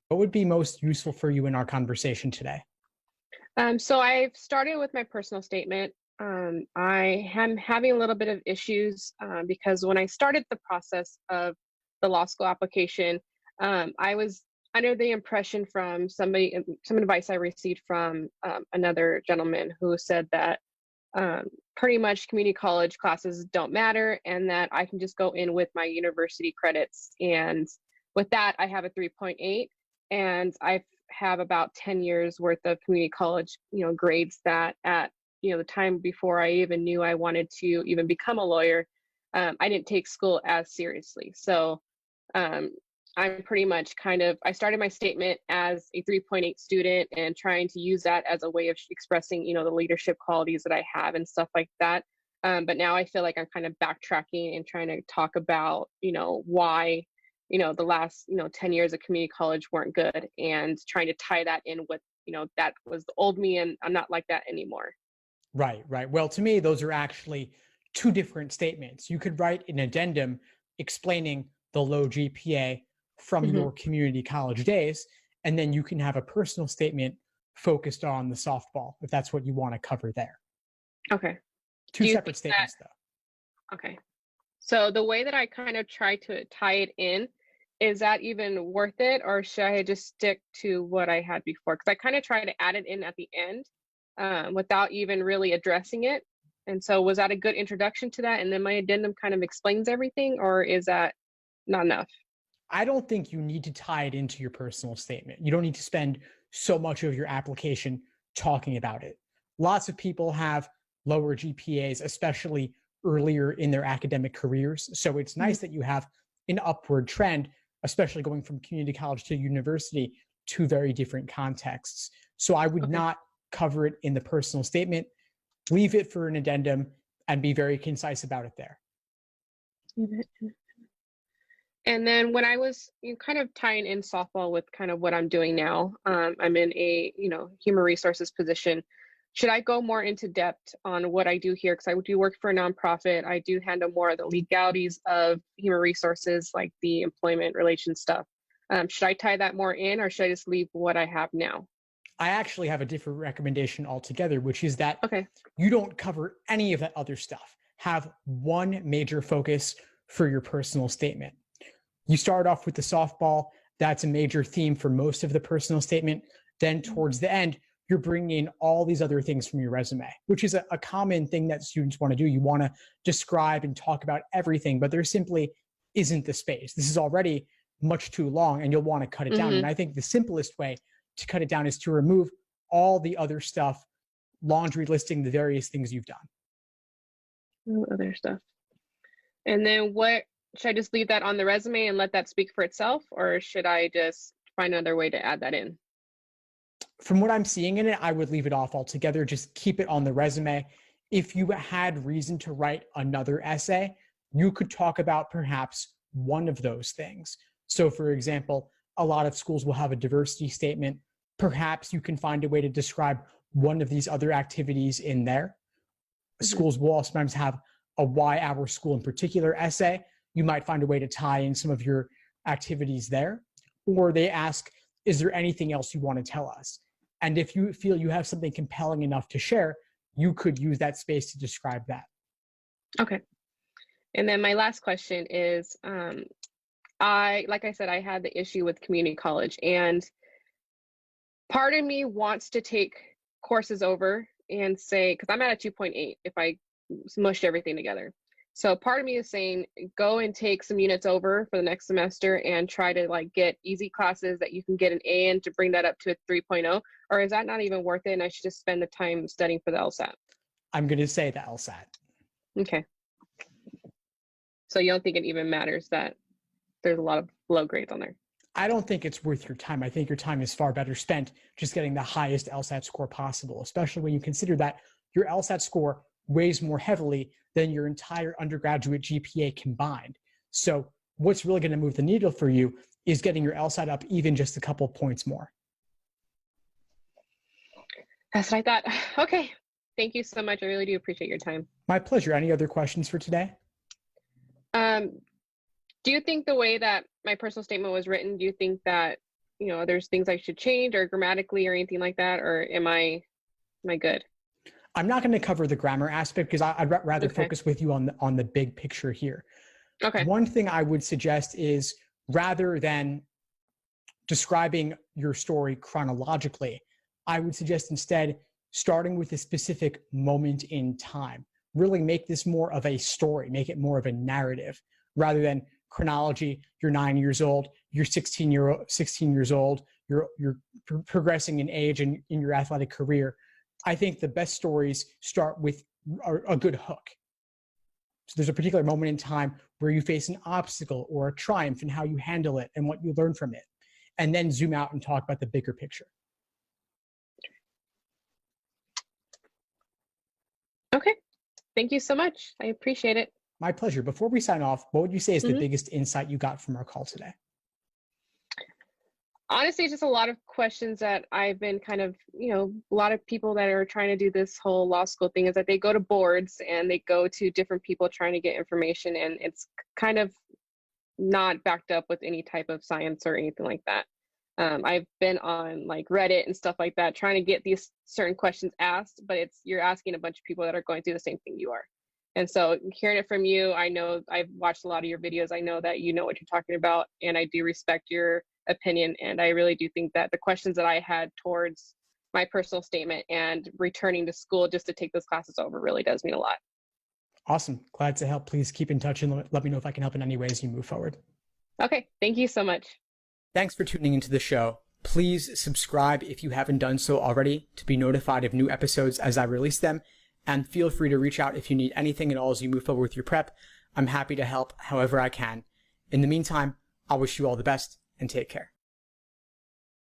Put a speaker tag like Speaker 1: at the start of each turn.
Speaker 1: What would be most useful for you in our conversation today?
Speaker 2: So I've started with my personal statement. I am having a little bit of issues because when I started the process of the law school application, I was under the impression from some advice I received from another gentleman who said that pretty much community college classes don't matter and that I can just go in with my university credits. And with that, I have a 3.8, and I have about 10 years worth of community college, grades that at, the time before I even knew I wanted to even become a lawyer, I didn't take school as seriously. So I'm pretty much I started my statement as a 3.8 student and trying to use that as a way of expressing, the leadership qualities that I have and stuff like that. But now I feel like I'm kind of backtracking and trying to talk about, why, the last, 10 years of community college weren't good, and trying to tie that in with, that was the old me and I'm not like that anymore.
Speaker 1: Right. Well, to me, those are actually two different statements. You could write an addendum explaining the low GPA from
Speaker 2: Hmm.
Speaker 1: your community college days, and then you can have a personal statement focused on the softball, if that's what you want to cover there.
Speaker 2: Okay.
Speaker 1: Two separate statements, though.
Speaker 2: Okay. So the way that I kind of try to tie it in, is that even worth it, or should I just stick to what I had before? Because I kind of try to add it in at the end without even really addressing it. And so was that a good introduction to that? And then my addendum kind of explains everything, or is that not enough?
Speaker 1: I don't think you need to tie it into your personal statement. You don't need to spend so much of your application talking about it. Lots of people have lower GPAs, especially earlier in their academic careers. So it's nice that you have an upward trend, especially going from community college to university, two very different contexts. So I would not cover it in the personal statement. Leave it for an addendum and be very concise about it there.
Speaker 2: And then when I was kind of tying in softball with kind of what I'm doing now, I'm in a human resources position. Should I go more into depth on what I do here? Because I do work for a nonprofit. I do handle more of the legalities of human resources, like the employment relations stuff. Should I tie that more in, or should I just leave what I have now?
Speaker 1: I actually have a different recommendation altogether, which is that
Speaker 2: Okay.
Speaker 1: you don't cover any of that other stuff. Have one major focus for your personal statement. You start off with the softball. That's a major theme for most of the personal statement. Then towards the end, you're bringing in all these other things from your resume, which is a common thing that students want to do. You want to describe and talk about everything, but there simply isn't the space. This is already much too long, and you'll want to cut it down. And I think the simplest way to cut it down is to remove all the other stuff, laundry listing the various things you've done.
Speaker 2: Other stuff. And then should I just leave that on the resume and let that speak for itself, or should I just find another way to add that in?
Speaker 1: From what I'm seeing in it, I would leave it off altogether. Just keep it on the resume. If you had reason to write another essay, you could talk about perhaps one of those things. So for example, a lot of schools will have a diversity statement. Perhaps you can find a way to describe one of these other activities in there. Schools will also sometimes have a why our school in particular essay. You might find a way to tie in some of your activities there. Or they ask, is there anything else you want to tell us? And if you feel you have something compelling enough to share, you could use that space to describe that.
Speaker 2: Okay. And then my last question is, like I said, I had the issue with community college, and part of me wants to take courses over and say, because I'm at a 2.8 if I mushed everything together. So part of me is saying, go and take some units over for the next semester and try to get easy classes that you can get an A in to bring that up to a 3.0, or is that not even worth it and I should just spend the time studying for the LSAT?
Speaker 1: I'm going to say the LSAT.
Speaker 2: Okay. So you don't think it even matters that there's a lot of low grades on there?
Speaker 1: I don't think it's worth your time. I think your time is far better spent just getting the highest LSAT score possible, especially when you consider that your LSAT score weighs more heavily than your entire undergraduate GPA combined. So what's really going to move the needle for you is getting your LSAT up even just a couple points more.
Speaker 2: That's what I thought. Okay. Thank you so much. I really do appreciate your time.
Speaker 1: My pleasure. Any other questions for today?
Speaker 2: Do you think the way that my personal statement was written, do you think that, there's things I should change or grammatically or anything like that, or am I good?
Speaker 1: I'm not going to cover the grammar aspect because I'd rather focus with you on the big picture here.
Speaker 2: Okay.
Speaker 1: One thing I would suggest is, rather than describing your story chronologically, I would suggest instead starting with a specific moment in time. Really make this more of a story, make it more of a narrative rather than chronology. You're 9 years old, you're 16 years old, you're progressing in age and in your athletic career. I think the best stories start with a good hook. So there's a particular moment in time where you face an obstacle or a triumph and how you handle it and what you learn from it, and then zoom out and talk about the bigger picture.
Speaker 2: Okay. Thank you so much. I appreciate it.
Speaker 1: My pleasure. Before we sign off, what would you say is the biggest insight you got from our call today?
Speaker 2: Honestly, just a lot of questions that I've been kind of, a lot of people that are trying to do this whole law school thing is that they go to boards and they go to different people trying to get information, and it's kind of not backed up with any type of science or anything like that. I've been on like Reddit and stuff like that trying to get these certain questions asked, but you're asking a bunch of people that are going through the same thing you are. And so hearing it from you, I know I've watched a lot of your videos. I know that you know what you're talking about, and I do respect your opinion. And I really do think that the questions that I had towards my personal statement and returning to school just to take those classes over really does mean a lot.
Speaker 1: Awesome. Glad to help. Please keep in touch and let me know if I can help in any way as you move forward.
Speaker 2: Okay. Thank you so much.
Speaker 1: Thanks for tuning into the show. Please subscribe if you haven't done so already to be notified of new episodes as I release them. And feel free to reach out if you need anything at all as you move forward with your prep. I'm happy to help however I can. In the meantime, I wish you all the best and take care.